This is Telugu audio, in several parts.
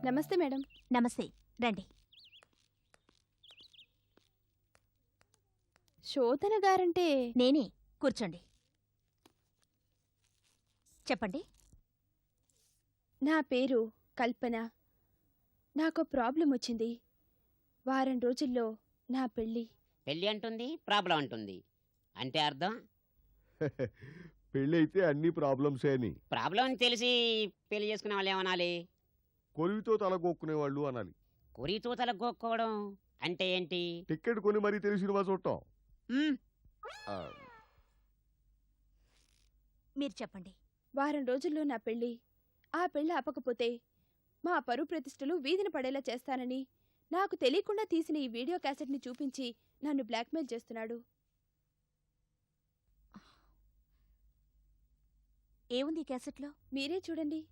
నమస్తే మేడం. నమస్తే, రండి. శోధన గారంటే నేనే, కూర్చోండి. చెప్పండి. నా పేరు కల్పన. నాకు ప్రాబ్లం వచ్చింది. వారం రోజుల్లో నా పెళ్ళి. పెళ్ళి అంటుంది, ప్రాబ్లం అంటుంది. అంటే అర్థం పెళ్ళి అయితే అన్ని ప్రాబ్లమ్సే అని. ప్రాబ్లం అని తెలిసి పెళ్లి చేసుకునే వాళ్ళు ఏమనాలి? కొరివితో తలగొక్కునే వాళ్ళు అనాలి. కొరితో తలగొక్కోవడం అంటే ఏంటి? టికెట్ కొని మరీ తెలిసినవా చూడటం. మీరు చెప్పండి. వారం రోజుల్లో నా పెళ్ళి. ఆ పెళ్ళి ఆపకపోతే మా పరువు ప్రతిష్టలు వీధిన పడేలా చేస్తానని నాకు తెలియకుండా తీసిన ఈ వీడియో క్యాసెట్ని చూపించి నన్ను బ్లాక్మెయిల్ చేస్తున్నాడు. ఏముంది ఈ క్యాసెట్లో? మీరే చూడండి.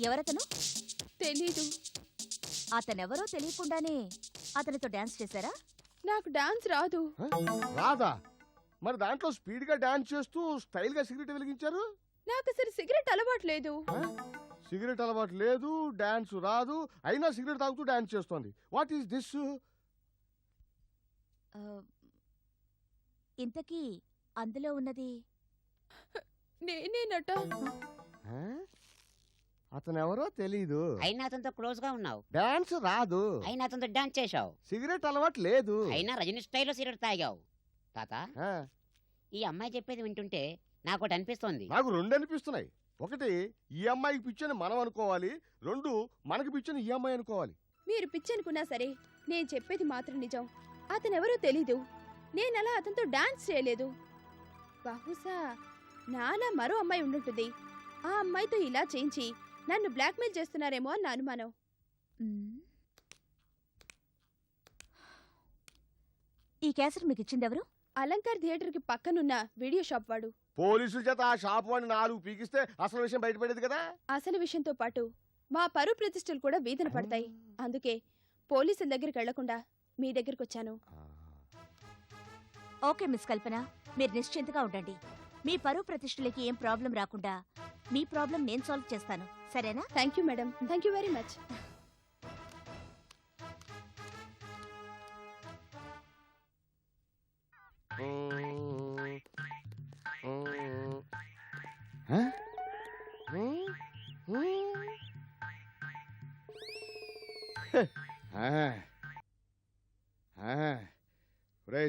ఎవరతను? తెలీదు. అతనెవరో తెలియకుండానే అతనితో డాన్స్ చేశారా? నాకు డాన్స్ రాదు. రాదా? మరి దాంట్లో స్పీడ్ గా డాన్స్ చేస్తూ స్టైల్ గా సిగరెట్ వెలిగించారు. నాకు అసలు సిగరెట్ అలవాట్లేదు. సిగరెట్ అలవాటు లేదు, డాన్స్ రాదు, అయినా సిగరెట్ తాగుతూ డాన్స్ చేస్తోంది. What is this? ఇంతకీ అందులో ఉన్నది నేనేనట. అతనెవరో తెలీదు, అయినా అతనితో క్లోజ్ గా ఉన్నావు. డాన్స్ రాదు, అయినా అతనితో డాన్స్ చేశావు. సిగరెట్ అలవాటు లేదు, అయినా రజనీ స్టైల్లో సిగరెట్ తాగావు. తాత, ఈ అమ్మాయి చెప్పేది వింటుంటే నాకు ఒకటి అనిపిస్తోంది. నాకు రెండు అనిపిస్తున్నాయి. ఒకటి, ఈ అమ్మాయికి పిచ్చని మనం అనుకోవాలి. రెండు, మనకి పిచ్చని ఈ అమ్మాయి అనుకోవాలి. మీరు పిచ్చనుకున్నా సరే నేను చెప్పేది మాత్రం నిజం. అతనెవరో తెలీదు. నేనలా అతనితో డాన్స్ చేయలేదు. బహుశా నాలా మరో అమ్మాయి ఉండుంటుంది. ఆ అమ్మాయితో ఇలా చేయించి నన్ను బ్లాక్మెయిల్ చేస్తున్నారేమో అని నా అనుమానం. ఈ క్యాసెట్ మీకు ఇచ్చిందెవరు? అలంకార్ థియేటర్కి పక్కనున్న వీడియో షాప్ వాడు. పోలీసుల చేత ఆ షాప్ వాడిని 4 పీకిస్తే అసలు విషయం బయటపడేది కదా. అసలు విషయంతో పాటు మా పరువు ప్రతిష్టలు కూడా వీధిన పడతాయి. అందుకే పోలీసుల దగ్గరికి వెళ్లకుండా మీ దగ్గరికి వచ్చాను. ఓకే మిస్ కల్పన, మీరు నిశ్చింతగా ఉండండి. మీ పరువు ప్రతిష్టలకి ఏం ప్రాబ్లం రాకుండా మీ ప్రాబ్లం నేను సాల్వ్ చేస్తాను, సరేనా? Thank you madam. Thank you very much.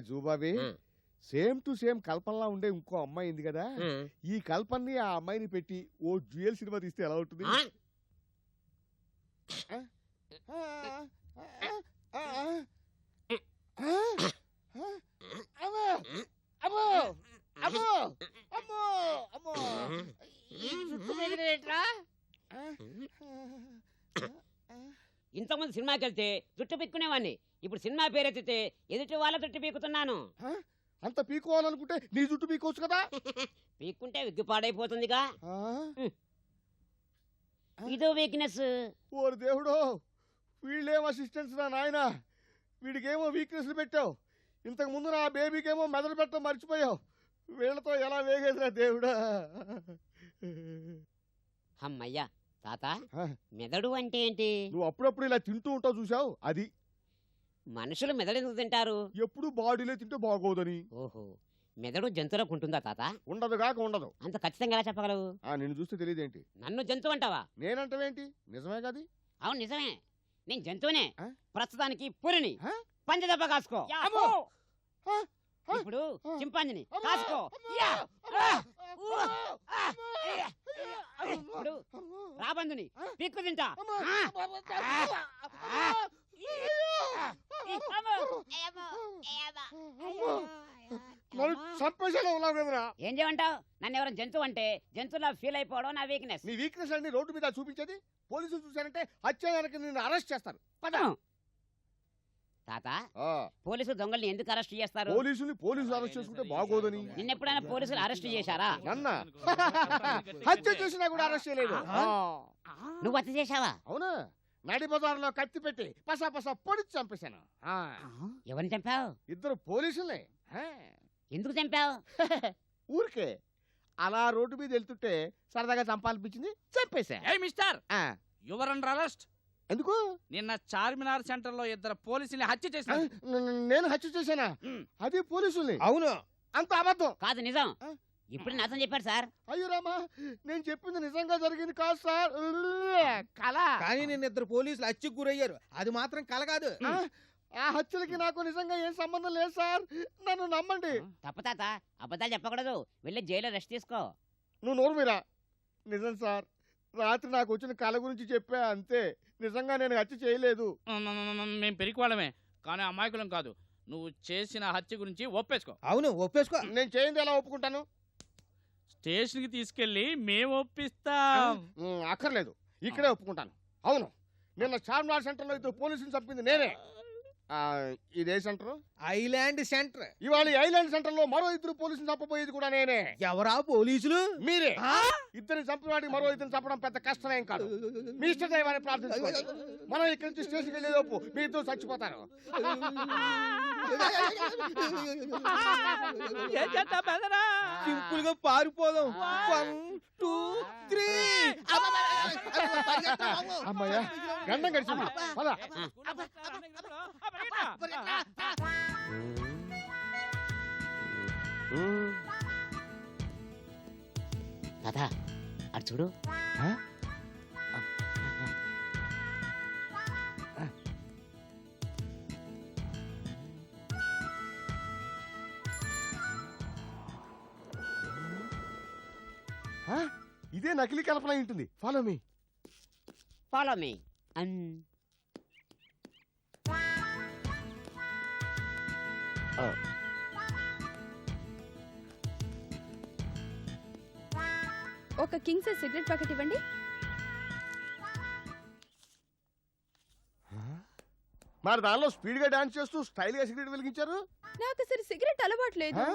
జూబాబీ, సేమ్ టు సేమ్ కల్పనలా ఉండే ఇంకో అమ్మాయి ఉంది కదా, ఈ కల్పనని ఆ అమ్మాయిని పెట్టి ఓ డ్యూయల్ సినిమా తీస్తే ఎలా ఉంటుంది? ఇంతకుముందు సినిమాకి వెళ్తే జుట్టు పీక్కునేవాడిని. ఇప్పుడు సినిమా పేరెత్తితే ఎదుటి వాళ్ళ జుట్టు పీకుతున్నాను. అంత పీకోవాలనుకుంటే నీ జుట్టు పీకోవచ్చు కదా. పీక్కుంటే విగ్గు పాడైపోతుందిగా. ఇదో వీక్నెస్. ఓరు దేవుడో, వీళ్ళేం అసిస్టెంట్స్ నా నాయన. వీడికేమో వీక్నెస్ పెట్టావు, ఇంతకు ముందు నా బేబీకేమో మెదడు పెట్టడం మర్చిపోయావు. వీళ్ళతో ఎలా వేగేదిరా దేవుడా. అమ్మయ్యా తాత, మెదడు అంటే ఏంటి? నువ్వు అప్పుడప్పుడు ఇలా తింటూ ఉంటావు చూసావు, అది. మనుషులు మెదడు ఎందుకు తింటారు? ఎప్పుడు బాడీలే తింటే బాగోదని. ఓహో, మెదడు జంతువులకు ఉంటుందా తాత? ఉండదు కాక ఉండదు. అంత ఖచ్చితంగా ఎలా చెప్పగలవు? నిన్ను చూస్తే తెలియదేంటి? నన్ను జంతువు అంటావా? నేనంటావేంటి? నిజమే కాదు? అవును నిజమే, నేను జంతువునే. ఆ? ప్రస్తుతానికి పురిని. పంచదెబ్బ కాసుకో. ఇప్పుడు చింపాంజిని కాసుకో. ఇప్పుడు రాబందుని పిక్కు తింటా మరి చంపేసేలా ఉన్నావు కదరా. ఏం చేయమంటావు? నన్ను ఎవరైనా జంతువు అంటే జంతువులా ఫీల్ అయిపోవడం నా వీక్నెస్. నీ వీక్నెస్ అన్ని రోడ్డు మీద చూపించేది పోలీసులు చూశారంటే హత్యానికి నిన్ను అరెస్ట్ చేస్తారు. పద. తాత, ఆ, పోలీసులు దొంగల్ని ఎందుకు అరెస్ట్ చేస్తారు? పోలీసులు అరెస్ట్ చేసుకుంటే బాగోదని. నిన్నెప్పుడైనా పోలీసులు అరెస్ట్ చేశారా? నన్న హత్య చేసినా కూడా అరెస్ట్ చేయలేదు. ఆ, నువ్వు హత్య చేశావా? అవునా? నడి బజార్లో కత్తి పెట్టి పసా పసా పొడిచి చంపేశాను. ఆ, ఎవరిని చంపావు? ఇద్దరు పోలీసులే. ఆ, ఎందుకు చంపావు? ఊరికే అలా రోడ్డు మీద వెళ్తుంటే సరదాగా చంపాలనిపించింది, చంపేశా. ఏ మిస్టర్, ఆ, యువర్ అండర్ అరెస్ట్. ఎందుకు? నిన్న చార్మినార్ సెంటర్ లో ఇద్దరు పోలీసుల్ని హత్య ఆ, చేశారు. నేను హత్య చేశానా? ఉమ్. అది పోలీసుల్ని. అవును. అంత అబద్ధం. కాదు, నిజం. ఆ? ఇప్పుడు నాతో చెప్పాడు సార్. అయ్యో రామా, నేను చెప్పింది నిజంగా జరిగింది కాదు సార్. కళ. కానీ నిన్న ఇద్దరు పోలీసులు హత్యకు గురయ్యారు. అది మాత్రం కల కాదు. ఆ, ఆ హత్యలకి నాకు నిజంగా ఏం సంబంధం లేదు సార్. నన్ను నమ్మండి. తప్పు తాత, అబద్ధాలు చెప్పకూడదు. వెళ్ళి జైల్లో రెస్ట్ తీసుకో. నువ్వు నోరు మీరా. నిజం సార్, రాత్రి నాకు వచ్చిన కళ గురించి చెప్పా అంతే. నిజంగా నేను హత్య చేయలేదు. మేము పెరిగి వాళ్ళమే, కానీ అమాయకులం కాదు. నువ్వు చేసిన హత్య గురించి ఒప్పేసుకో. అవును, ఒప్పేసుకో. నేను చేయింది ఎలా ఒప్పుకుంటాను? స్టేషన్ కి తీసుకెళ్లి మేము ఒప్పిస్తాం. అక్కర్లేదు, ఇక్కడే ఒప్పుకుంటాను. అవును, నిన్న చార్మినార్ సెంటర్లో ఇద్దరు పోలీసులు చంపింది నేనే. ఇదే సెంటర్? Island centre. ఇవాళ ఈ ఐలాండ్ సెంటర్ లో మరో ఇద్దరు పోలీసులు చంపబోయేది కూడా నేనే. ఎవరా పోలీసులు? మీరే. ఇద్దరిని చంపినవాడికి మరో ఇద్దరిని చంపడం పెద్ద కష్టమేం కాదు. మీ ఇష్ట దైవాన్ని ప్రార్థించుకోండి. మనం ఇక్కడి నుంచి స్టేషన్కి వెళ్ళేలోపు మీ ఇద్దరు చచ్చిపోతారు. సింపుల్ గా పారిపోదాం. 1 2 3. అమ్మయ్యా, గండం గడిచింది. పద. తాత, అటు చూడు. ఇదే నకిలీ కల్పన ఉంటుంది. Follow me. Follow me. ఒక కింగ్ సైజ్ సిగరెట్ ప్యాకెట్ ఇవ్వండి. మరి దానిలో స్పీడ్ గా డాన్స్ చేస్తూ స్టైల్ గా సిగరెట్ వెలిగించారు. నాకు అసలు సిగరెట్ అలవాటు లేదు.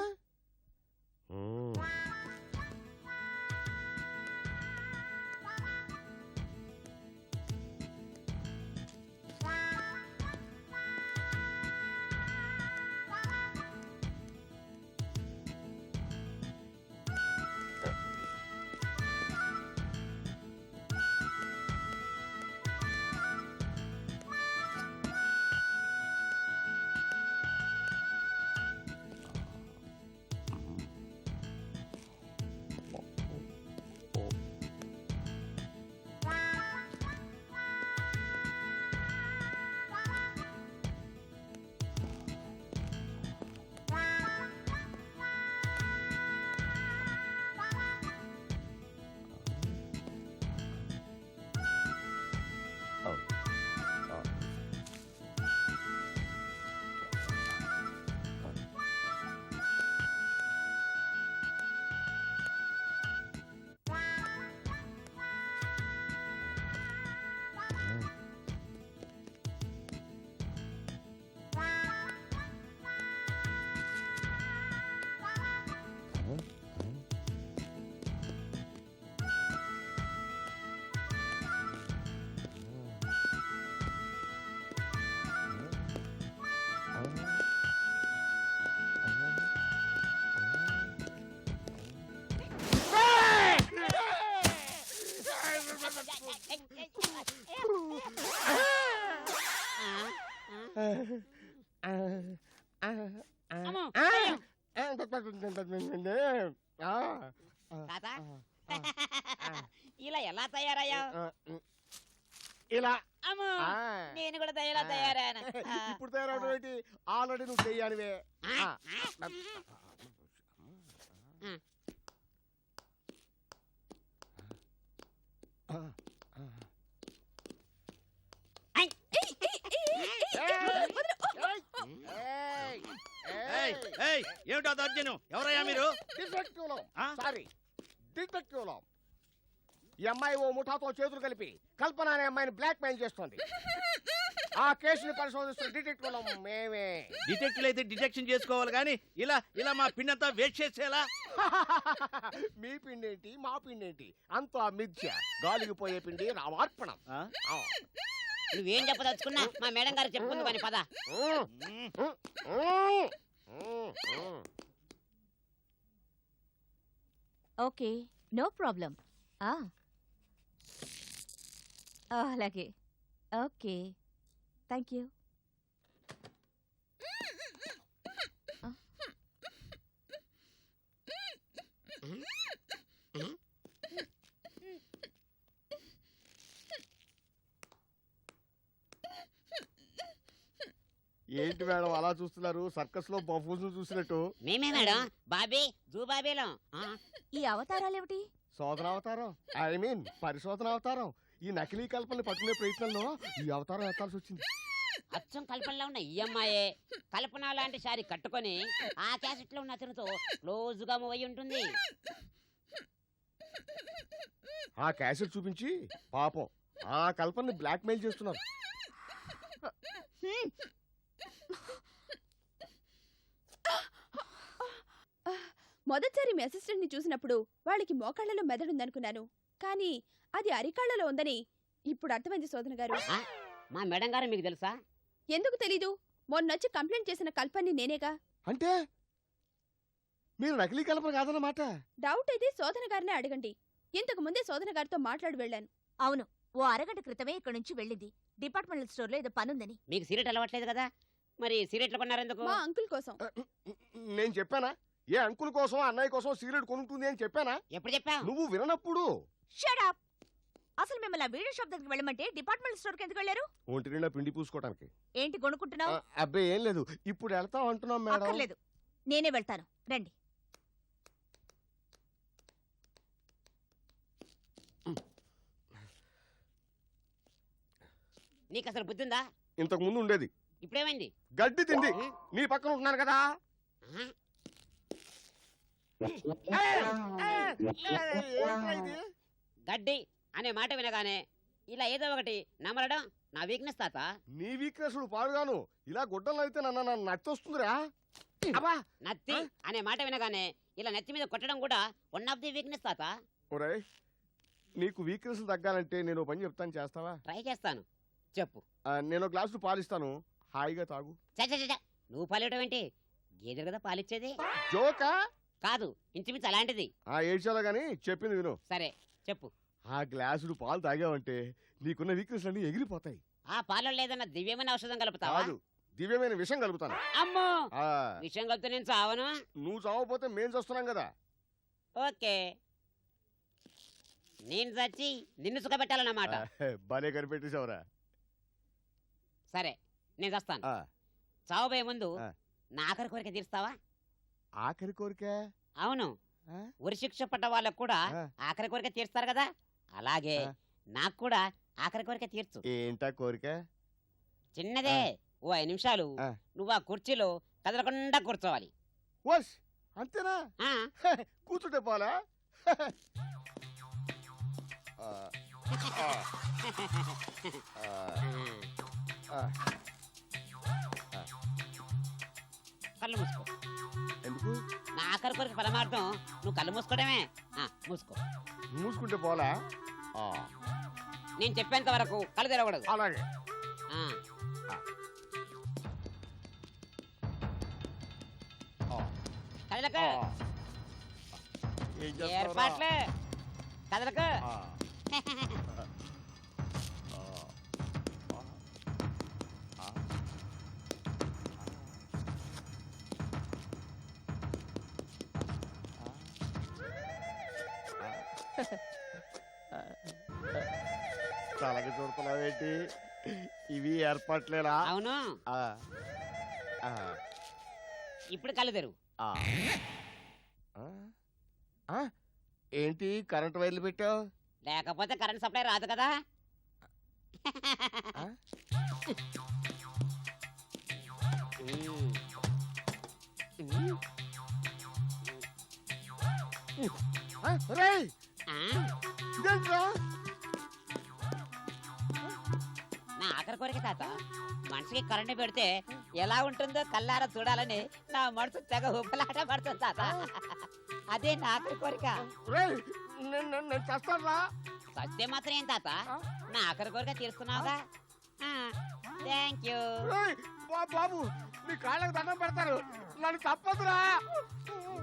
తాత, ఇలా ఎలా తయారయ్యావు? ఇలా. అమ్మో, నేను కూడా ఎలా తయారయ్యాను? ఇప్పుడు తయారవడం ఏంటి? ఆల్రెడీ నువ్వు చెయ్యాలివే. ఏమిటో దర్జనం? ఎవరయ్యా మీరు? డిటెక్టివ్లో ఆ? సారీ డిటెక్టివ్లో ఈ అమ్మాయి ఓ ముఠాతో చేతులు కలిపి కల్పన అనే అమ్మాయిని బ్లాక్ మెయిల్ చేస్తోంది. ఆ కేసుని పరిశోధిస్తున్న డిటెక్టివ్లో మేమే. డిటెక్టివ్ అయితే డిటెక్షన్ చేసుకోవాలి కానీ ఇలా ఇలా మా పిండంతా వేస్ట్ చేసేలా. మీ పిండి ఏంటి మా పిండి ఏంటి అంతా మిథ్య. గాలికి పోయే పిండి రామార్పణం. ఆ? ఆ. నువ్వేం చెప్పదలుచుకున్నా మా మేడం గారు చెప్పుకుంది పని పద. Okay, no problem. అలాగే. Okay, thank you. ఏంటి మేడం అలా చూస్తున్నారు? సర్కస్ లో బఫూన్స్ చూసినట్టు. మేమే మేడం బాబీ జూ బాబీలో. ఈ అవతారాలేమిటి? శోధన అవతారం, ఐ మీన్ పరిశోధన అవతారం. ఈ నకిలీ కల్పనని పట్టుకునే ప్రయత్నంలో ఈ అవతారం ఎత్తాల్సి వచ్చింది. అచ్చం కల్పనలో ఉన్న ఈ అమ్మాయే కల్పన లాంటి శారీ కట్టుకొని ఆ క్యాసెట్ లో ఉన్న అతనితో క్లోజ్ గా మూవ్ అయి ఉంటుంది. ఆ క్యాసెట్ చూపించి పాపం ఆ కల్పనని బ్లాక్ మెయిల్ చేస్తున్నారు. మొదటిసారి మీ అసిస్టెంట్ ని చూసినప్పుడు వాళ్ళకి మోకాళ్లలో మెదడుందనుకున్నాను, కానీ అది అరికాళ్లలో ఉందని ఇప్పుడు అర్థమైంది శోధన గారు. మా మేడం గారు మీకు తెలుసా? ఎందుకు తెలీదు? మొన్నొచ్చి కంప్లైంట్ చేసిన కల్పన్ని నేనేగా. అంటే మీరు నకిలీ కల్పన కాదన్నమాట. డౌట్ అయితే శోధన గారినే అడగండి. ఇంతకు ముందే శోధన గారితో మాట్లాడి వెళ్ళాను. అవును, ఓ అరగంట క్రితమే ఇక్కడి నుంచి వెళ్ళింది. డిపార్ట్మెంటల్ స్టోర్ లో ఏదో పనుందని. మీకు సిగరెట్ అలవాట్లేదు కదా, మరి సిగరెట్లు కొన్నారెందుకు? మా అంకుల్ కోసం. నేను చెప్పానా? ఏ అంకుల్ కోసం అన్నయ్య కోసం సిగరెట్ కొనుక్కుంది అని చెప్పానా? ఎప్పుడు చెప్పావు? నువ్వు విననప్పుడు. Shut up! అసలు మిమ్మల్ని ఆ వీడియో షాప్ దగ్గరికి వెళ్ళమంటే డిపార్ట్మెంటల్ స్టోర్ కి ఎందుకు వెళ్ళారు? ఒంటి నిండా పిండి పూసుకోవడానికి. ఏంటి కొనుక్కుంటున్నావు? అబ్బాయి ఏం లేదు, ఇప్పుడు వెళ్తాం అంటున్నాం మేడం. అక్కర్లేదు, నేనే వెళ్తాను, రండి. నీకు అసలు బుద్ధి ఉందా? ఇంతకు ముందు ఉండేది, ఇప్పుడేమైంది? గడ్డి తింది. నీ పక్కన ఉంటున్నాను కదా. గడ్డి అనే మాట వినగానే ఇలా ఏదో ఒకటి నమ్మలడం నా వీక్నెస్ తాత. నీ వీక్నెస్ పాడుగాను. ఇలా గుడ్డలు అయితే నన్ను నచ్చొస్తుందిరా. అబ్బా నత్తి అనే మాట వినగానే ఇలా నెత్తి మీద కొట్టడం కూడా వన్ ఆఫ్ ది వీక్నెస్ తాత. ఒరేయ్, నీకు వీక్నెస్ తగ్గాలంటే నేను పని చెప్తాను, చేస్తావా? ట్రై చేస్తాను, చెప్పు. నేను గ్లాసు పాలిస్తాను, హాయిగా తాగు. చ నువ్వు పాలివ్వడం ఏంటి? గేదెలు కదా పాలిచ్చేది. జోకా? కాదు, ఇంచుమించు అలాంటిది. ఏడ్చాలో గాని చెప్పింది విను. సరే చెప్పు. ఆ గ్లాసుడు పాలు తాగావంటే నీకున్న వీక్నెస్ అన్ని ఎగిరిపోతాయి. ఆ పాలలో లేదన్న దివ్యమైన ఔషధం కలుపుతావా? కాదు, దివ్యమైన విషం కలుపుతాను. అమ్మో, ఆ, విషయం కలిపితే నేను చావను. నువ్వు చావపోతే మేం చూస్తున్నాం కదా. ఓకే, నేను చచ్చి నిన్ను సుఖపెట్టాలన్నమాట. భలే కనిపెట్టేశావురా. సరే, నేను చస్తాను. ఆ, చావబోయే ముందు ఆ. నా ఆఖరి కోరిక తీరుస్తావా? ఆఖరి కోరిక? అవును, ఆ? ఉరి శిక్ష పడ్డ వాళ్ళకు కూడా ఆ. ఆఖరి కోరిక తీరుస్తారు కదా, అలాగే ఆ. నాకు కూడా ఆఖరి కోరిక తీర్చు. ఏంటా కోరిక? చిన్నదే, ఓ 5 నిమిషాలు ఆ. నువ్వు ఆ కుర్చీలో కదలకుండా కూర్చోవాలి. వస్ అంతేనా? ఆ, కూర్చుంటే పోలా? ఆ, ఆ, ఆ, ఆ. కళ్ళు మూసుకో. ఎందుకు? నా ఆఖరి కోరిక పరమార్థం నువ్వు కళ్ళు మూసుకోవడమే. మూసుకో. మూసుకుంటే పోలా? ఆ, నేను చెప్పేంత వరకు కళ్ళు తెరవకూడదు. అలాగే. ఆ. ఆ, కదలకు. ఆ. ఏం చేస్తున్నావురా? ఏర్పాట్లే, కదలకు. ఆ. తలకి చూడుతున్నావేంటి? ఇవి ఏర్పాట్లేనా? అవును, ఆ, ఆ, ఇప్పుడు కళ్ళు తెరువు. ఆ. ఆ? ఆ? ఏంటి కరెంట్ వైర్లు పెట్టావు? లేకపోతే కరెంట్ సప్లై రాదు కదా. రేయ్ ఆ, ఇదేంట్రా? నా ఆఖరి కోరిక తాత, మనిషికి కరెంట్ పెడితే ఎలా ఉంటుందో కల్లారా చూడాలని నా మనసు తెగ ఉబ్బలాట పడుతుంది తాత. అదే నా ఆఖరి కోరిక. రేయ్ నేను చేస్తానురా. సత్తే మాత్రం ఏం తాత, నా ఆఖరి కోరిక తీరుస్తున్నావుగా. Thank you. రేయ్ బాబు నీ కాళ్ళకి దండం పెడతారు, నన్ను తప్పదురా.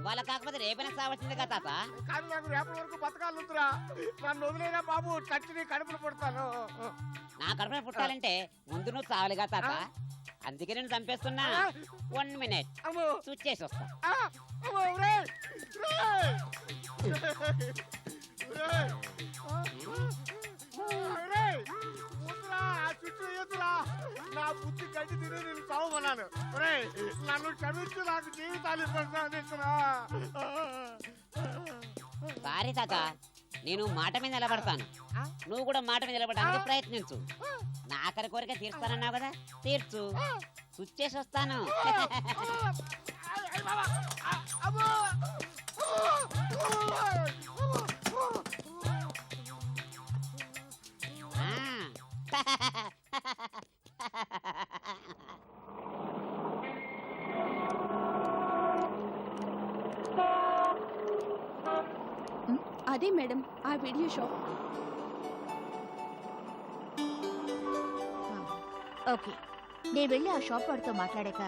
వాళ్ళ కాకపోతే రేపైనా సావచ్చింది కదా తాత. కానీ నాకు రేపటి వరకు బతకాలు ఉందిరా. నన్ను వదిలేనా బాబు, చచ్చి నీ కడుపులు పుడతాను. నా కడుపున పుట్టాలంటే ముందు నువ్వు చావాలిగా తాత. అందుకే నేను చంపేస్తున్నా. 1 minute అమ్మో స్విచ్ చేసి వస్తా. అమ్మో రేయ్ రేయ్ రేయ్ రేయ్ వద్దురా, ఆ చుట్టూ ఎదురా. నా బుద్ధి గడ్డి తిని నేను చావమన్నాను. రేయ్ నన్ను క్షమించి నాకు జీవితాలు ప్రసాదించురా. సారీ తాత, నేను మాట మీద నిలబడతాను. నువ్వు కూడా మాట మీద నిలబడడానికి ప్రయత్నించు. నా ఆఖరి కోరిక తీర్స్తానన్నావు కదా, తీర్చు. స్విచ్ చేసి వస్తాను. అమ్మో అదే మేడం ఆ వీడియో షాప్. ఓకే, నేను వెళ్ళి ఆ షాప్ వాడితో మాట్లాడాక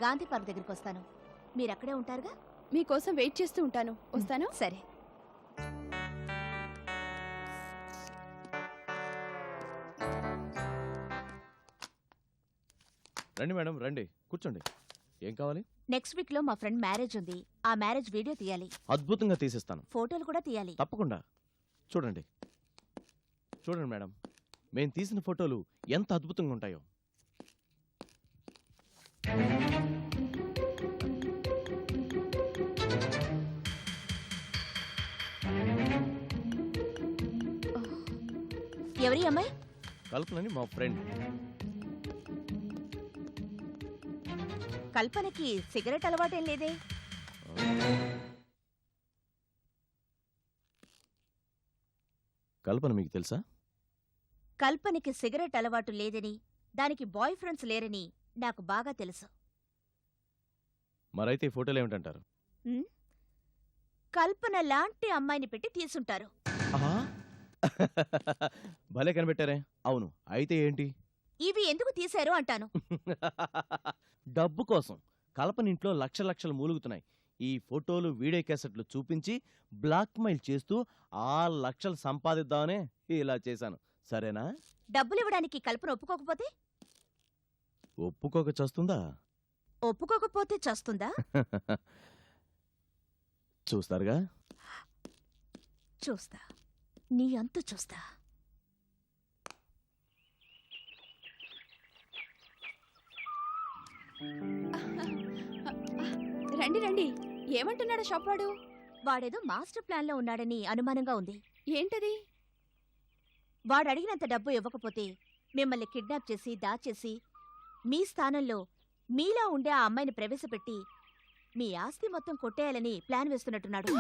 గాంధీ పార్క్ దగ్గరికి వస్తాను. మీరు అక్కడే ఉంటారుగా? మీకోసం వెయిట్ చేస్తూ ఉంటాను. వస్తాను. సరే. రండి మేడం, రండి, కూర్చోండి. ఏం కావాలి? నెక్స్ట్ వీక్ లో మా ఫ్రెండ్ మ్యారేజ్ ఉంది. ఆ మ్యారేజ్ వీడియో తీయాలి. అద్భుతంగా తీసిస్తాను. ఫోటోలు కూడా తీయాలి. తప్పకుండా. చూడండి చూడండి మేడం, మేం తీసిన ఫోటోలు ఎంత అద్భుతంగా ఉంటాయో. ఎవరి అమ్మాయి? కల్పనని మా ఫ్రెండ్. కల్పనకి సిగరెట్ అలవాటేం లేదే? కల్పన మీకు తెలుసా? కల్పనకి సిగరెట్ అలవాటు లేదని, దానికి బాయ్ ఫ్రెండ్స్ లేరని నాకు బాగా తెలుసు. మరైతే ఈ ఫోటోలు ఏమిటంటారు? కల్పన లాంటి అమ్మాయిని పెట్టి తీసుంటారు. ఆహా! భలే కనిపెట్టారే. అవును, అయితే ఏంటి? ఇవి ఎందుకు తీశారు అంటాను. డబ్బు కోసం కల్పన ఇంట్లో లక్షలు మూలుగుతున్నాయి. ఈ ఫోటోలు వీడియో క్యాసెట్లు చూపించి బ్లాక్మెయిల్ చేస్తూ 6 లక్షలు సంపాదిద్దామనే ఇలా చేశాను. సరేనా? డబ్బులివ్వడానికి కల్పన ఒప్పుకోకపోతే? ఒప్పుకోక చస్తుందా? ఒప్పుకోకపోతే చస్తుందా? చూస్తారుగా. చూస్తా, నీ అంతు చూస్తా. రండి రండి. ఏమంటున్నాడు షాప్ వాడు? వాడేదో మాస్టర్ ప్లాన్ లో ఉన్నాడని అనుమానంగా ఉంది. ఏంటది? వాడు అడిగినంత డబ్బు ఇవ్వకపోతే మిమ్మల్ని కిడ్నాప్ చేసి దాచేసి మీ స్థానంలో మీలా ఉండే ఆ అమ్మాయిని ప్రవేశపెట్టి మీ ఆస్తి మొత్తం కొట్టేయాలని ప్లాన్ వేస్తున్నట్టున్నాడు.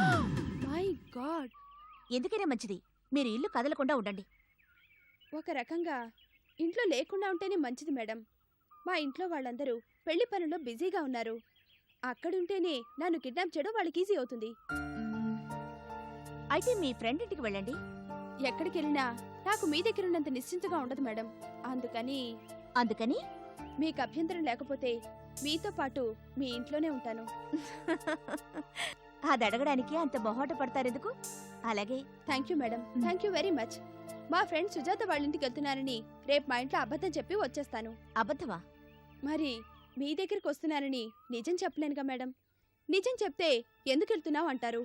My God. ఎందుకైనా మంచిది మీరు ఇల్లు కదలకుండా ఉండండి. ఒక రకంగా ఇంట్లో లేకుండా ఉంటేనే మంచిది మేడం. మా ఇంట్లో వాళ్ళందరూ పెళ్లి పనుల్లో బిజీగా ఉన్నారు. అక్కడుంటేనే నన్ను కిడ్నాప్ చేయడం వాళ్ళకి ఈజీ అవుతుంది. అయితే మీ ఫ్రెండ్ ఇంటికి వెళ్ళండి. ఎక్కడికి వెళ్ళినా నాకు మీ దగ్గర ఉన్నంత నిశ్చింతగా ఉండదు మేడం. అందుకని మీకు అభ్యంతరం లేకపోతే మీతో పాటు మీ ఇంట్లోనే ఉంటాను. అది అడగడానికి అంత మొహమాట పడతారెందుకు? అలాగే. Thank you madam, thank you very much. మా ఫ్రెండ్ సుజాత వాళ్ళ ఇంటికి వెళ్తున్నానని రేపు మా ఇంట్లో అబద్ధం చెప్పి వచ్చేస్తాను. అబద్ధమా? మరి మీ దగ్గరికి వస్తున్నానని నిజం చెప్పలేనుగా మేడం. నిజం చెప్తే ఎందుకు వెళ్తున్నావు అంటారు.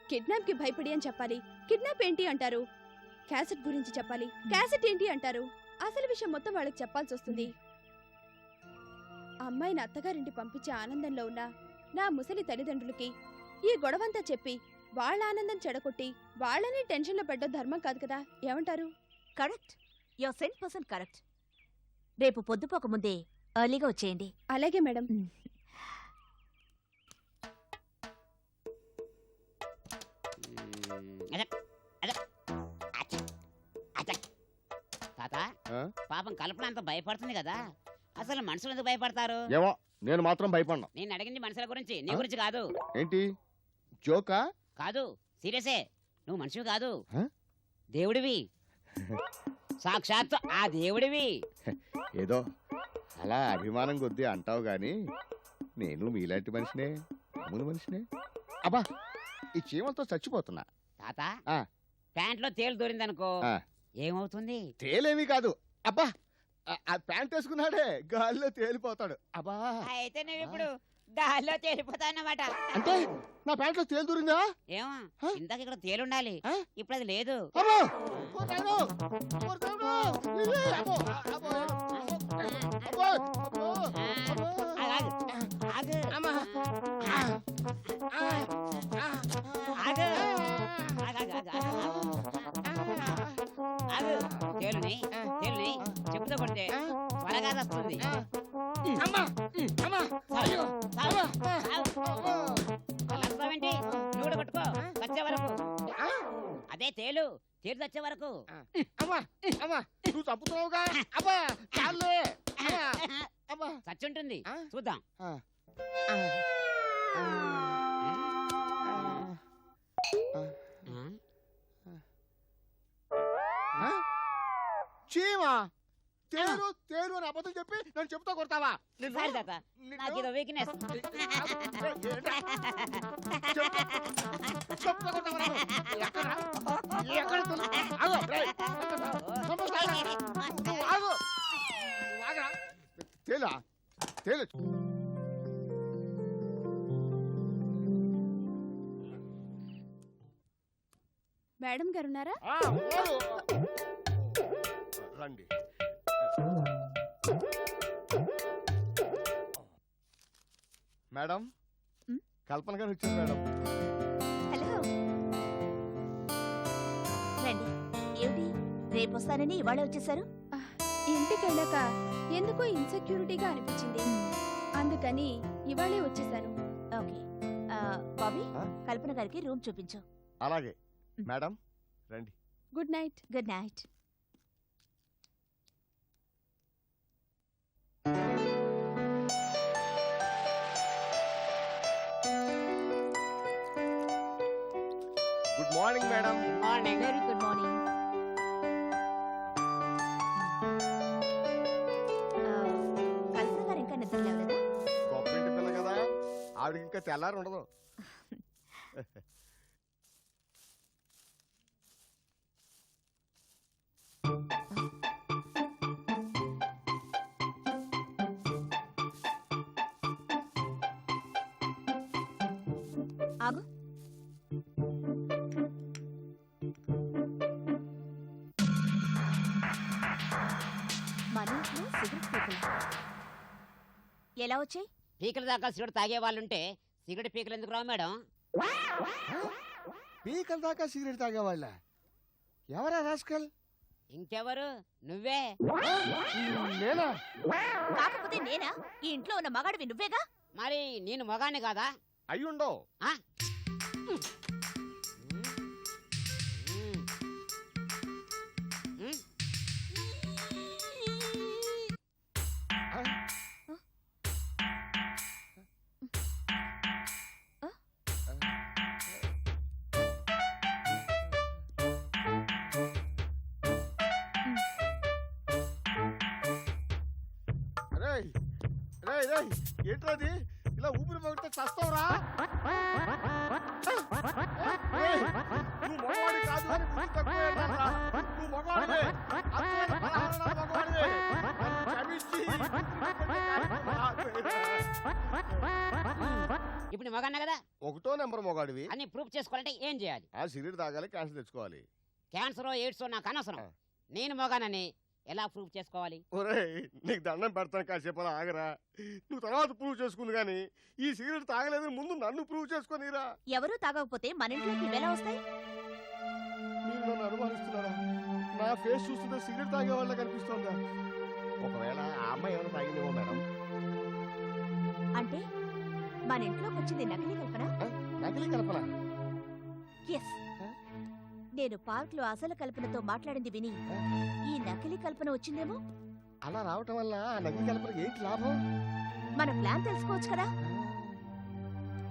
కిడ్నాప్కి భయపడి అని చెప్పాలి. కిడ్నాప్ ఏంటి అంటారు. క్యాసెట్ గురించి చెప్పాలి. క్యాసెట్ ఏంటి అంటారు. అసలు విషయం మొత్తం వాళ్ళకి చెప్పాల్సి వస్తుంది. అమ్మాయిని అత్తగారింటి పంపించే ఆనందంలో ఉన్న నా ముసలి తల్లిదండ్రులకి ఈ గొడవంతా చెప్పి వాళ్ళ ఆనందం చెడగొట్టి వాళ్ళని టెన్షన్లో పెట్టడం ధర్మం కాదు కదా, ఏమంటారు? Correct, your 100% correct. రేపు పొద్దుపోక ముందే ఎర్లీగా వచ్చేయండి. అలాగే మేడం. తాత ఆ? పాపం కల్పన అంత భయపడుతుంది కదా, అసలు మనుషులు ఎందుకు భయపడతారు? ఏమో నేను మాత్రం భయపడ్డా. నేను అడిగింది మనుషుల గురించి, నీ ఆ? గురించి కాదు. ఏంటి జోకా? కాదు, సీరియసే. నువ్వు మనిషివి కాదు, ఆ? దేవుడివి. సాక్షాత్తు ఆ దేవుడివి. ఏదో అలా అభిమానం కొద్దీ అంటావు గాని నేను మీలాంటి మనిషినే, మామూలు మనిషినే. అబ్బా ఈ చీమలతో చచ్చిపోతున్నా. తాత ఆ. ప్యాంట్లో తేలు దూరిందనుకో, ఆ. ఏమవుతుంది? తేలేమీ కాదు. అబ్బా ఆ ప్యాంట్ వేసుకున్నాడే గాలిలో తేలిపోతాడు. అబ్బా అయితే నువ్వు ఇప్పుడు గాల్లో తేలిపోతావన్నమాట. అంటే నా ప్యాంట్లో తేలు దూరిందా? ఏమో, ఆ? ఇందాక ఇక్కడ తేలుండాలి, ఆ? ఇప్పుడు అది లేదు. అబ్బో! ఓ దేవుడు! ఓ దేవుడు! ఏ, అబ్బో! అబ్బో! అబ్బో! అబ్బో! అబ్బో! ఆగు, ఆగు, అమ్మా! ఆ! ఆ! ఆ! ఆగు, ఆగు, ఆగు, ఆగు. తేలుని చెప్పుతో కొడితే త్వరగా వస్తుంది. అమ్మా! అమ్మా! అయ్యో! చాలు, చాలు. అలా అంటావేంటి? నువ్వు కూడా కొట్టుకో వచ్చే వరకు. అదే తేలు చచ్చే వరకు. అమ్మా! అమ్మా! నువ్వు చంపుతున్నావుగా? అబ్బా! చాలులే! అమ్మా! అమ్మా! చచ్చుంటుంది, ఆ? చూద్దాం. చీమా తేరు తేరు అని అబద్ధం చెప్పి నన్ను చెప్తా కొడతావా? సరే తాత, నాకు ఇదో వీక్నెస్. తేలా తేలు మేడం గారున్నారా? రండి. మేడం కల్పన గారు వచ్చింది మేడం. హలో, రండి. ఏమిటి రేపు వస్తానని ఇవాళ వచ్చేసారు? ఇంటికి వెళ్ళాక ఎందుకో ఇన్సెక్యూరిటీగా అనిపించింది, అందుకని ఇవాళే వచ్చేసాను. ఓకే, బాబీ ఆ? కల్పన గారికి రూమ్ చూపించు. అలాగే మేడం రండి. Good night. Good night. Good morning madam. Morning. Very good morning. Kalpana garu ఇంకా నిద్ర లేవలేదా? గొప్ప ఇంటి పిల్ల కదా, ఆవిడకి ఇంకా తెల్లారి ఉండదు. ఆగు. మన ఇంట్లో సిగరెట్ పీకలు ఎలా వచ్చాయి? పీకల దాకా సిగరెట్ తాగే వాళ్ళుంటే సిగరెట్ పీకలు ఎందుకు రావు మేడం? పీకల దాకా సిగరెట్ తాగేవాళ్ళ? ఎవరా రాస్కల్? ఇంకెవరు? నువ్వే. నేనా? కాకపోతే నేనా? ఈ ఇంట్లో ఉన్న మగాడివి నువ్వేగా. మరి నేను మగాన్ని కాదా? అయ్యుండో. ఆ? రేయ్ రేయ్ రేయ్ ఏంట్రది? ఇలా ఊపిరి పగిలితే చస్తావురా? రేయ్, నువ్వు మగవాడి కాదు అని బుద్ధి తక్కువేంటరా? నువ్వు మగవాడివే, అచ్చమైన పదహారణాల మగవాడివే. నన్ను క్షమించి ఇప్పుడు నీ మగాన్న కదా, ఒకటో నెంబర్ మగాడివి. అన్ని ప్రూఫ్ చేసుకోవాలంటే ఏం చేయాలి? ఆ సిగరెట్ తాగాలి, క్యాన్సర్ తెచ్చుకోవాలి. క్యాన్సర్ ఎయిడ్స్ నాకు అనవసరం. ఆ. నేను మగానని ఎలా ప్రూవ్ చేసుకోవాలి? ఒరేయ్ నీకు దండం పెడతాను, కాసేపు అలా ఆగరా. నువ్వు తర్వాత ప్రూవ్ చేసుకుంది కానీ ఈ సిగరెట్ తాగలేదని ముందు నన్ను ప్రూవ్ చేసుకొనిరా. ఎవరూ తాగకపోతే మన ఇంట్లోకి ఇవెలా వస్తాయి? మీరు నన్ను అనుమానిస్తున్నారా? నా ఫేస్ చూస్తుంటే సిగరెట్ తాగే వాళ్ళ కనిపిస్తోందా? ఒకవేళ ఆ అమ్మాయి ఏమైనా తాగిందేమో మేడం. అంటే మన ఇంట్లోకి వచ్చింది నకిలీ కల్పన? నకిలీ కల్పన? ఎస్. నేను పార్క్ లో అసలు కల్పనతో మాట్లాడింది విని ఈ నకిలీ కల్పన వచ్చిందేమో. అలా రావటం వల్ల ఆ నకిలీ కల్పనకి ఏంటి లాభం? మన ప్లాన్ తెలుసుకోవచ్చు కదా.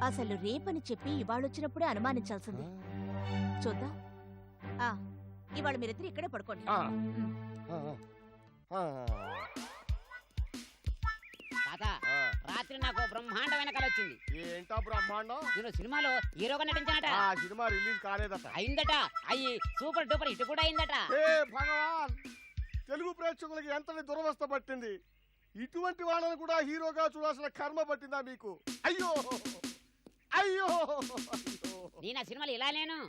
అసలు రేపని చెప్పి ఇవాళొచ్చినప్పుడే అనుమానించాల్సింది. చూద్దాం. ఇవాళ మీరిద్దరు ఇక్కడే పడుకోండి. తాత, రాత్రి నాకు బ్రహ్మాండమైన కల వచ్చింది. ఏంటా బ్రహ్మాండం? నేను సినిమాలో హీరోగా నటించానట. ఆ సినిమా రిలీజ్ కాలేదట. అయిందట. అయ్యి సూపర్ డూపర్ హిట్ కూడా అయిందట. ఏ భగవాన్, తెలుగు ప్రేక్షకులకి ఎంతటి దురవస్థ పట్టింది. ఇటువంటి వాళ్ళని కూడా హీరోగా చూడాల్సిన కర్మ పట్టిందా మీకు? అయ్యో అయ్యో అయ్యో. నేను ఆ సినిమాలో ఇలా లేను,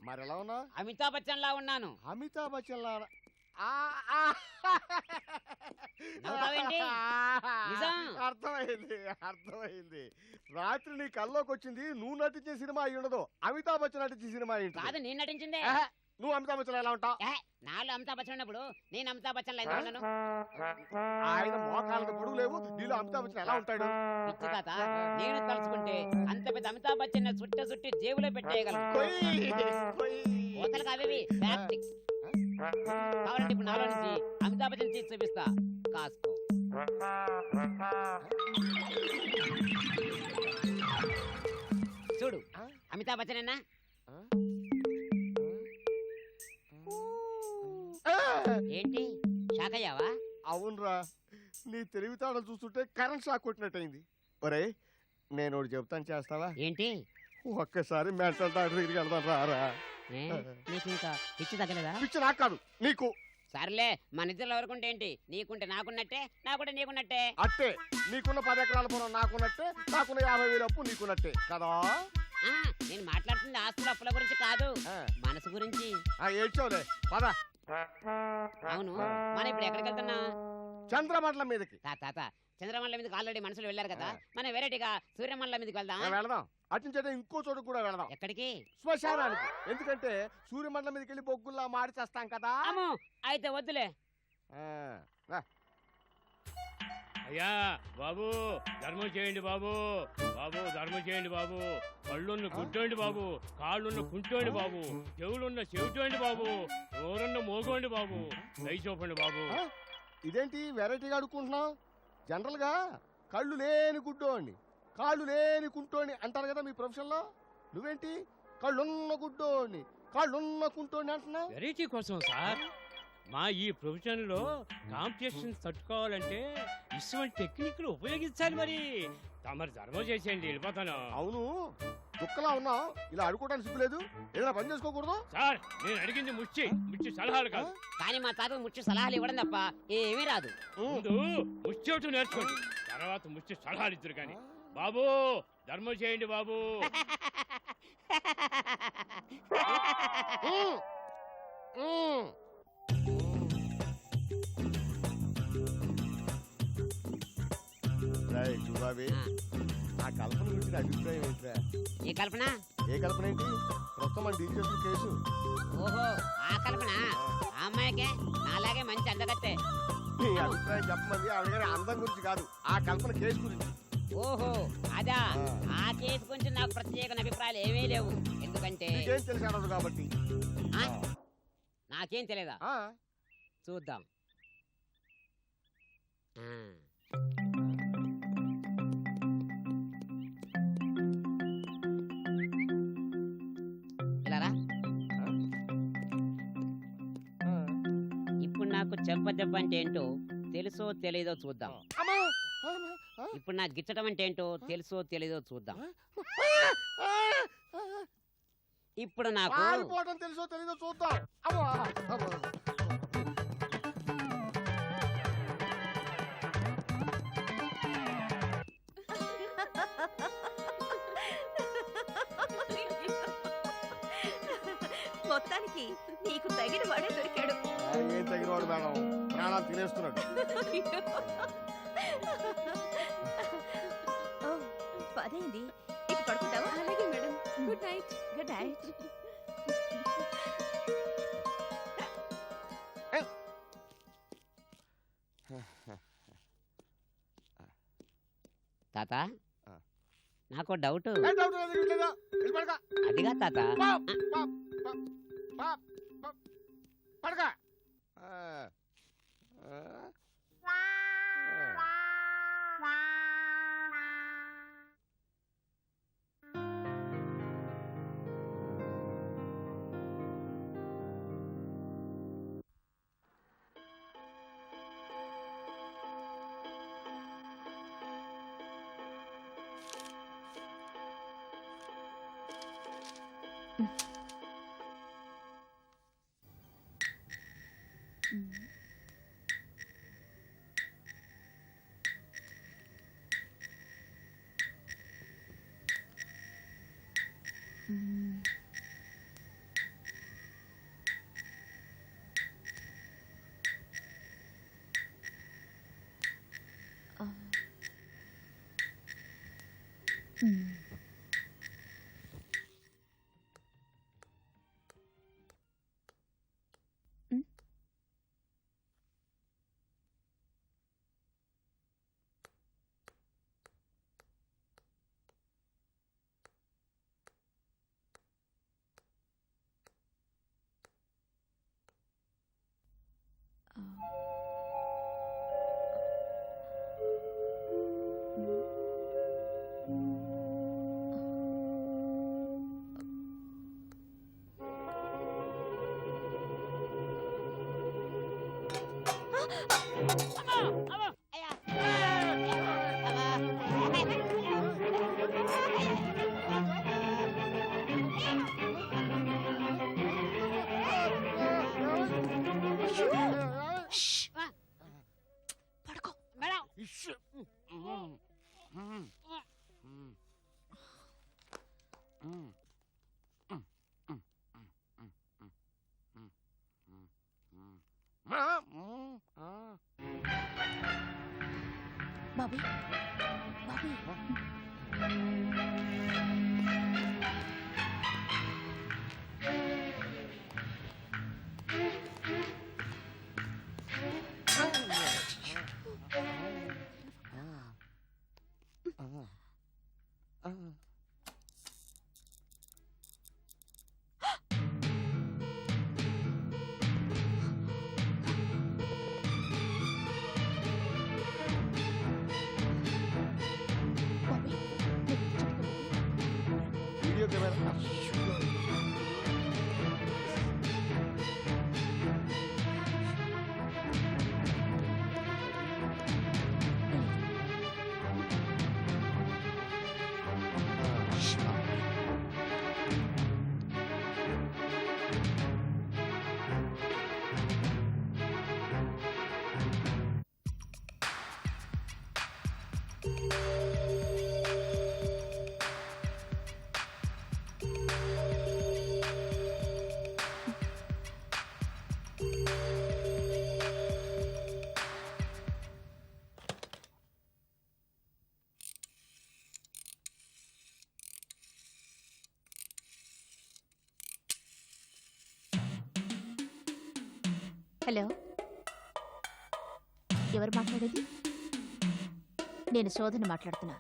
మరి ఎలా ఉన్నా? అమితాబ్ బచ్చన్ లా ఉన్నాను. అమితాబ్ బచ్చన్ లా? నవ్వుతావేంటి? నిజం. అర్థమైంది అర్థమైంది. రాత్రి నీ కల్లోకి వచ్చింది నువ్వు నటించే సినిమా అయి ఉండదు, అమితాబ్ బచ్చన్ నటించే సినిమా అయి ఉంటుంది. కాదు, నేను నటించిందే. నువ్వు అమితాబ్ బచ్చన్ ఎలా ఉంటావు? నాలో అమితాబ్ బచ్చన్ ఉన్నప్పుడు నేను అమితాబ్ బచ్చన్ లా ఉన్నాను. ఆయన మోకాళ్ళకు పొడుగు లేవు, నీలో అమితాబ్ బచ్చన్ ఎలా ఉంటాడు? పిచ్చి తాత, నేను తలుచుకుంటే అంత పెద్ద అమితాబ్ బచ్చన్ చుట్టి జేబులో పెట్టేయగలను. కోతలు కావేవి ప్రాక్టిక్స్. కావాలంటే ఇప్పుడు నాలో నుంచి అమితాబ్ బచ్చన్ తీసి చూపిస్తా, కాసుకో. చూడు, అమితాబ్ బచ్చన్ అన్నా. ఏంటి షాక్ అయ్యావా? అవునరా, నీ తెలివితేటలు చూస్తుంటే కరెంట్ షాక్ కొట్టినట్టయింది. ఒరే నేను ఒకటి చెప్తాను, చేస్తావా? ఏంటి? ఒక్కసారి మెంటల్ డాక్టర్ దగ్గరికి వెళ్దాం రారా. నీకు ఇంకా పిచ్చి తగ్గలేదా? పిచ్చి నాకు కాదు, నీకు. సర్లే, మన ఇద్దరు ఎవరుకుంటే ఏంటి? నీకుంటే నాకున్నట్టే, నాకుంటే నీకున్నట్టే. అట్టే, నీకున్న 10 ఎకరాల పొలం నాకున్నట్టే, నాకున్న 50,000 అప్పు నీకున్నట్టే కదా. నేను మాట్లాడుతుంది ఆస్తుల అప్పుల గురించి కాదు, మనసు గురించి. ఏడ్చోలే పద. అవును, మనం ఇప్పుడు ఎక్కడికి వెళ్తున్నా? చంద్రమండలం మీదకి. తాత, చంద్రమండలం మీదకి ఆల్రెడీ మనుషులు వెళ్ళారు కదా, మనం వెరైటీగా సూర్యమండలం మీదకి వెళ్దాం. వెళదాం. అటు ఇంకో చోటు కూడా వెళదాం. ఎక్కడికి? శ్మశానానికి. ఎందుకంటే సూర్యమండలం మీదకి వెళ్ళి బొగ్గుల్లా మాడి చేస్తాం కదా. అమ్మో, అయితే వద్దులే. అయ్యా బాబు, ధర్మం చేయండి బాబు. బాబు ధర్మం చేయండి బాబు. కళ్ళున్న గుడ్డోండి బాబు, కాళ్ళున్న కుంటోండి బాబు, చెవులున్న చెవిటోండి బాబు, నోరున్న మోగోండి బాబు, దయ చూపండి బాబు. ఇదేంటి వెరైటీగా అడుక్కుంటున్నావు? జనరల్ గా కళ్ళు లేని గుడ్డోండి, కాళ్ళు లేని కుంటోండి అంటారు కదా మీ ప్రొఫెషన్ లో. నువ్వేంటి కళ్ళున్న గుడ్డోండి, కాళ్ళున్న కుంటోండి అంటున్నావు? వెరైటీ కోసం సార్. మా ఈ ప్రొఫెషన్ లో కాంపిటీషన్ తట్టుకోవాలంటే ఇటువంటి టెక్నిక్లు ఉపయోగించాలి. మరి తమరు ధర్మం చేసేయండి, వెళ్ళిపోతాను. అవును, దుక్కలా ఉన్నావు, ఇలా అడుకోవడానికి సిగ్గులేదు? ఏదైనా పని చేసుకోకూడదు? సార్, నేను అడిగింది ముచ్చి సలహాలు కాదు. కానీ మా తాత ముచ్చి సలహాలు ఇవ్వడం తప్ప ఏమీ రాదు. ముందు ముచ్చేటు నేర్చుకోండి, తర్వాత ముచ్చి సలహాలు ఇద్దరు. కానీ బాబు ధర్మం చేయండి బాబు. చూడావి, ఆ కల్పన గురించి అభిప్రాయం ఏంట్రా? ఏ కల్పన? ఏ కల్పన ఏంటి? ప్రస్తుతం మన డీల్ చేసిన కేసు. ఓహో, ఆ కల్పన. ఆ అమ్మాయికే నాలాగే మంచి అందగత్తే. నీ అభిప్రాయం చెప్పమంది ఆవిడ గారి అందం గురించి కాదు, ఆ కల్పన కేసు గురించి. ఓహో, అదా. ఆ కేసు గురించి నాకు ప్రత్యేక అభిప్రాయాలు ఏమీ లేవు. ఎందుకంటే నీకేం తెలిసి అడదు కాబట్టి. నాకేం తెలియదా? చూద్దాం. ఇప్పుడు నాకు చెంప దెబ్బ అంటే ఏంటో తెలుసో తెలీదో చూద్దాం. ఇప్పుడు నాకు గిచ్చడం అంటే ఏంటో తెలుసో తెలీదో చూద్దాం. ఇప్పుడు నాకు తెలుసో తెలీదో చూద్దాం. మొత్తానికి నీకు తగిన వాడే దొరికాడు. ఏం తగినవాడు మేడం? ప్రాణాలు తినేస్తున్నాడు. ఓ, పదైంది. ఇక పడుకుంటావా? అలాగే madam. Good night. Good night. తాత ఆ. నాకు డౌట్. ఏ డౌట్ లేదు, ఏం లేదు. వెళ్ళి పడుకో. అదిగా తాత, pop, pop, pop, pop, pop. పడుకో. ఆ. ఆ. ఆ. పడుకో. Issue. Bobby, Bobby. Bobby, video camera. Hello, ఎవరు మాట్లాడేది? నేను శోధన మాట్లాడుతున్నా.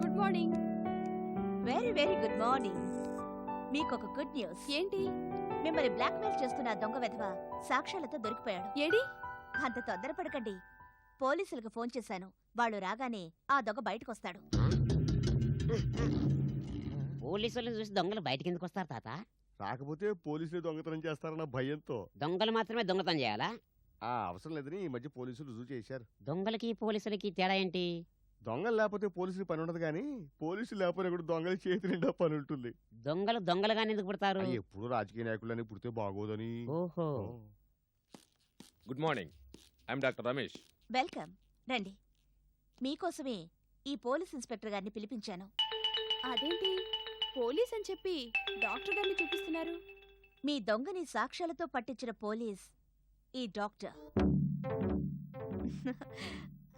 Good morning. Very very good morning. మీకొక గుడ్ న్యూస్. ఏంటి? మిమ్మల్ని బ్లాక్మెయిల్ చేస్తున్న ఆ దొంగ వెధవ సాక్ష్యాలతో దొరికిపోయాడు. ఏడి? అంత తొందరపడకండి. పోలీసులకు ఫోన్ చేశాను. వాళ్ళు రాగానే ఆ దొంగ బయటకొస్తాడు. పోలీసులను చూసి దొంగలు బయటికి ఎందుకు వస్తారు తాత? రాకపోతే పోలీసులు దొంగతనం చేస్తారన్న భయంతో. దొంగలు మాత్రమే దొంగతనం చేయాలా? అవసరం లేదని ఈ మధ్య పోలీసులు రుజువు చేశారు. దొంగలకి పోలీసులకి తేడా ఏంటి? దొంగలు లేకపోతే పోలీసులు పని ఉండదు కానీ పోలీసులు లేకపోతే కూడా దొంగల చేతి నిండా పని ఉంటుంది. దొంగలు దొంగలుగానే ఎందుకు పుడతారు? ఎప్పుడు రాజకీయ నాయకులని పుడితే బాగోదని. ఓహో. Good morning, I'm doctor Ramesh. Welcome, రండి. మీకోసమే ఈ పోలీస్ ఇన్స్పెక్టర్ గారిని పిలిపించాను. అదేంటి పోలీస్ అని చెప్పి డాక్టర్ గారిని చూపిస్తున్నారు? మీ దొంగని సాక్ష్యాలతో పట్టించిన పోలీస్ ఈ డాక్టర్.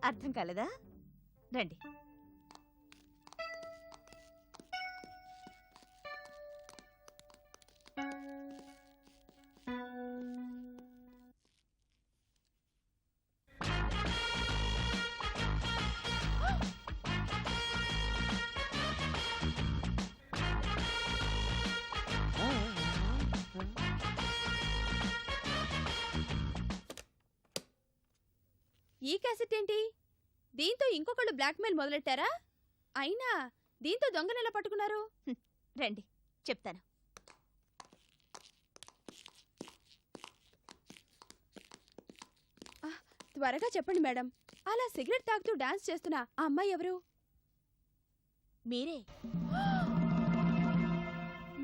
అర్థం కాలేదా? రండి. ఈ క్యాసెట్ ఏంటి? దీంతో ఇంకొకళ్ళు బ్లాక్మెయిల్ మొదలెట్టారా? అయినా దీంతో దొంగనెలా పట్టుకున్నారు? రండి, చెప్తాను. త్వరగా చెప్పండి మేడం. అలా సిగరెట్ తాగుతూ డాన్స్ చేస్తున్న ఆ అమ్మాయి ఎవరు? మీరే.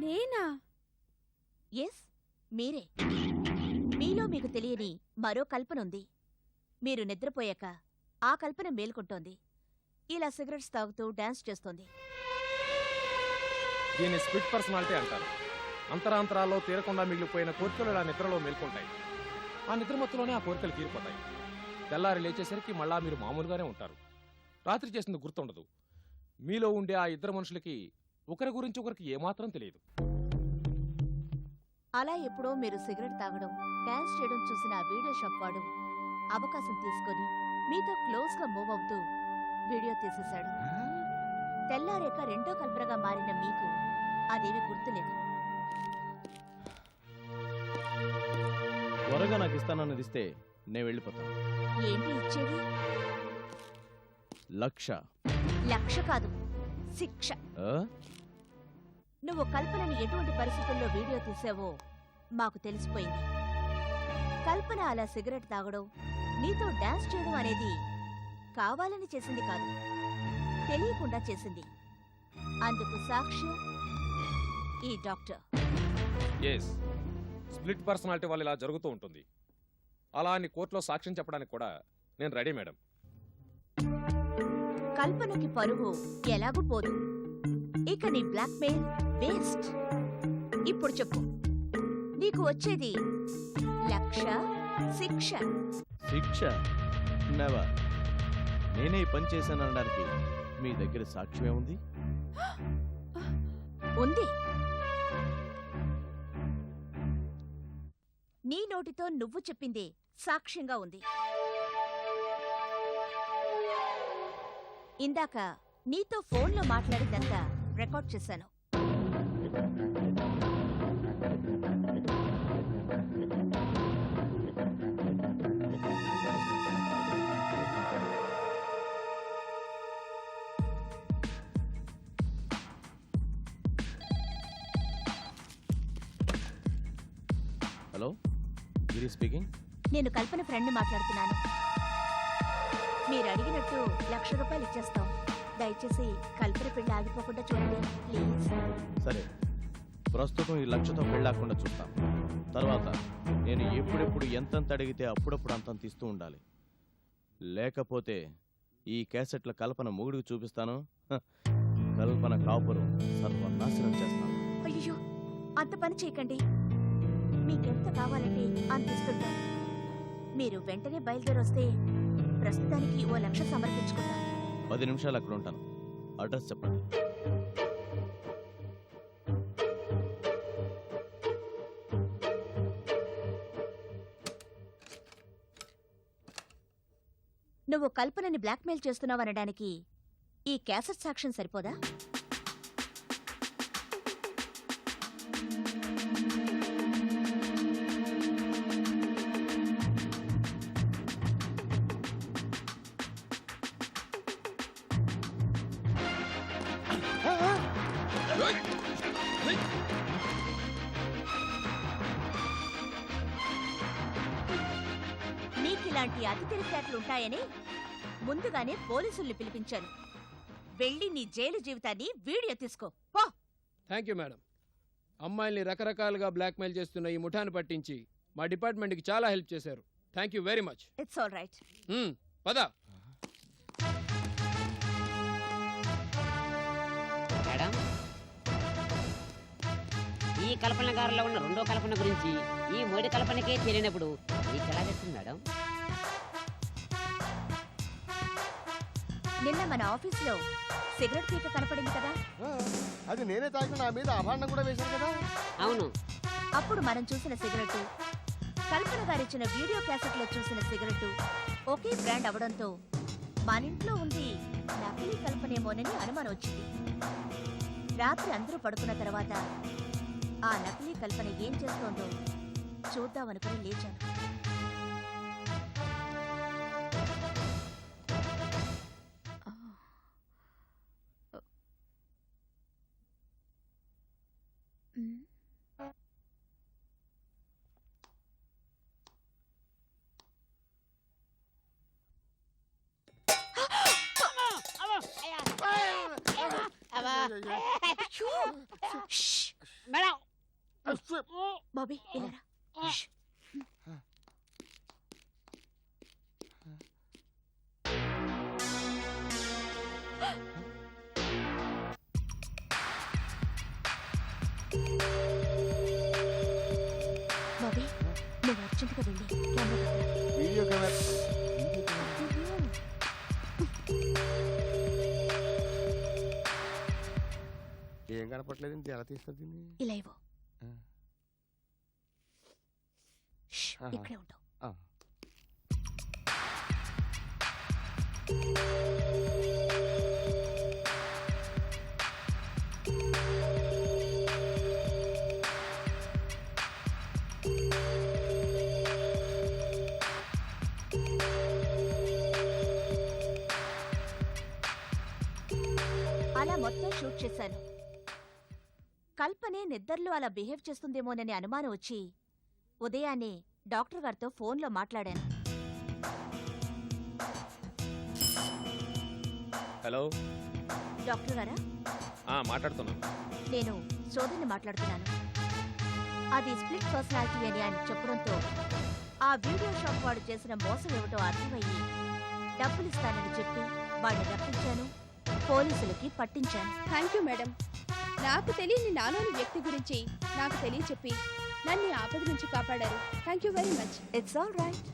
నేనా? ఎస్, మీరే. మీలో మీకు తెలియని మరో కల్పన ఉంది. మీరు నిద్రపోయాక ఆ కల్పన మేల్కొంటోంది. ఇలా సిగరెట్స్ తాగుతూ డాన్స్ చేస్తోంది. దీన్ని స్ప్లిట్ పర్సనాలిటీ అంటారు. అంతరాంతరాల్లో తీరకుండా మిగిలిపోయిన కోరికలు ఇలా నిద్రలో మేల్కొంటాయి. ఆ నిద్ర మత్తులోనే ఆ కోరికలు తీరిపోతాయి. తెల్లారి లేచేసరికి మళ్ళా మీరు మామూలుగానే ఉంటారు. రాత్రి చేసింది గుర్తుండదు. మీలో ఉండే ఆ ఇద్దరు మనుషులకి ఒకరి గురించి ఒకరికి ఏమాత్రం తెలియదు. అలా ఎప్పుడో మీరు సిగరెట్ తాగడం, డాన్స్ చేయడం చూసిన ఆ వీడియో షాప్ వాడు అవకాశం తీసుకొని మీతో క్లోజ్ గా మూవ్ అవుతూ వీడియో తీసేశాడు. తెల్లారేక రెండో కల్పనగా మారిన మీకు అదేమి గుర్తులేదు. త్వరగా నాకు ఇస్తానన్నది ఇస్తే నేను వెళ్ళిపోతాను. ఏంటి ఇచ్చేది? 1,00,000. 1,00,000 కాదు, శిక్ష. ఆ? నువ్వు కల్పనని ఎటువంటి పరిస్థితుల్లో వీడియో తీసావో మాకు తెలిసిపోయింది. కల్పన అలా సిగరెట్ తాగడం, నీతో డాన్స్ చేయడం అనేది కావాలని చేసింది కాదు, తెలియకుండా చేసింది. అందుకు సాక్ష్యం ఈ డాక్టర్. ఎస్, స్ప్లిట్ పర్సనాలిటీ వల్ల ఇలా జరుగుతూ ఉంటుంది. అలా అని కోర్టులో సాక్ష్యం చెప్పడానికి కూడా నేను రెడీ మేడం. కల్పనకి పరువు ఎలాగూ పోదు. ఇక నీ బ్లాక్మెయిల్ వేస్ట్. ఇప్పుడు చెప్పు, నీకు వచ్చేది 1,00,000 శిక్ష. శిక్ష? నెవర్. నేనే ఈ పని చేశాననడానికి మీ దగ్గర సాక్ష్యమే ఉంది? ఉంది. నీ నోటితో నువ్వు చెప్పిందే సాక్ష్యంగా ఉంది. ఇందాక నీతో ఫోన్లో మాట్లాడిందంతా రికార్డ్ చేశాను. హలో, గిరి స్పీకింగ్. నేను కల్పన ఫ్రెండ్ని మాట్లాడుతున్నాను. మీరు అడిగినట్టు 1,00,000 రూపాయలు ఇచ్చేస్తాం. దయచేసి కల్పన పెళ్లి ఆగిపోకుండా చూడండి ప్లీజ్. సరే, ప్రస్తుతం ఈ 1,00,000తో పెళ్ళాకుండా చూస్తాను. తర్వాత నేను ఎప్పుడెప్పుడు ఎంతంత అడిగితే అప్పుడప్పుడు అంతం తీస్తూ ఉండాలి. లేకపోతే ఈ క్యాసెట్ల కల్పన మొగుడికి చూపిస్తాను. కల్పన కాపురం సర్వనాశనం చేస్తాను. అయ్యో, అంత పని చేయకండి. మీకెంత కావాలంటే అంత ఇస్తుంటాం. మీరు వెంటనే బయలుదేరొస్తే ప్రస్తుతానికి ఓ 1,00,000 సమర్పించుకుంటాం. 10 నిమిషాలు అక్కడ ఉంటాను. అడ్రస్ చెప్పండి. నువ్వు కల్పనని బ్లాక్మెయిల్ చేస్తున్నావనడానికి ఈ క్యాసెట్ సాక్ష్యం సరిపోదా? ఇలాంటి అతి తెలివితేటలుంటాయని ముందుగానే పోలీసుల్ని పిలిపించాను. వెళ్ళి నీ జైలు జీవితాన్ని వీడియో తీసుకో పో. Thank you madam. అమ్మాయిల్ని రకరకాలుగా బ్లాక్మెయిల్ చేస్తున్న ఈ ముఠాను పట్టించి మా డిపార్ట్మెంట్కి చాలా హెల్ప్ చేశారు. Thank you very much. It's all right. పద. మేడం, ఈ కల్పనగారులో ఉన్న రెండో కల్పన గురించి ఈ మొదటి కల్పనకే తెలియనప్పుడు మీకు ఎలా తెలుస్తుంది మేడం? నిన్న మన ఆఫీస్లో సిగరెట్ పీక కనపడింది కదా. అది నేనే తాగిన, నా మీద అభాండం కూడా వేశాను కదా. అవును. అప్పుడు మనం చూసిన సిగరెట్, కల్పన గారిచ్చిన వీడియో క్యాసెట్లో చూసిన సిగరెట్ ఒకే బ్రాండ్ అవడంతో మన ఇంట్లో ఉంది నకిలీ కల్పనేమోనని అనుమానం వచ్చింది. రాత్రి అందరూ పడుకున్న తర్వాత ఆ నకిలీ కల్పన ఏం చేస్తోందో చూద్దామనుకుని లేచాను. మేడం, బాబీ ఇలా రా. బాబీ నువ్వు అర్జెంటుగా వెళ్ళి కెమెరా పట్టురా. వీడియో కెమెరా ఏం కనపట్లేదు, ఎలా తీస్తుంది? ఇలా ఇవ్వు. ఆ. ష్, ఆహా. ఇక్కడే ఉంటావు. ఆ. అలా మొత్తం షూట్ చేశాను. కల్పనే నిద్రలో అలా బిహేవ్ చేస్తుందేమోనని అనుమానం వచ్చి ఉదయాన్నే డాక్టర్ గారితో ఫోన్లో మాట్లాడాను. హలో. డాక్టర్ గారా? మాట్లాడుతున్నాను. నేను సోదరిని మాట్లాడుతున్నాను. అది స్ప్లిట్ పర్సనాలిటీ అని ఆయన చెప్పడంతో ఆ వీడియో షాప్ వాడు చేసిన మోసం ఏమిటో అర్థమయ్యి డబ్బులిస్తానని చెప్పి వాడిని రప్పించాను, పోలీసులకి పట్టించాను. Thank you madam. నాకు తెలియని నాలోని వ్యక్తి గురించి నాకు తెలియచెప్పి నన్ను ఆపద నుంచి కాపాడారు. Thank you very much. It's all right.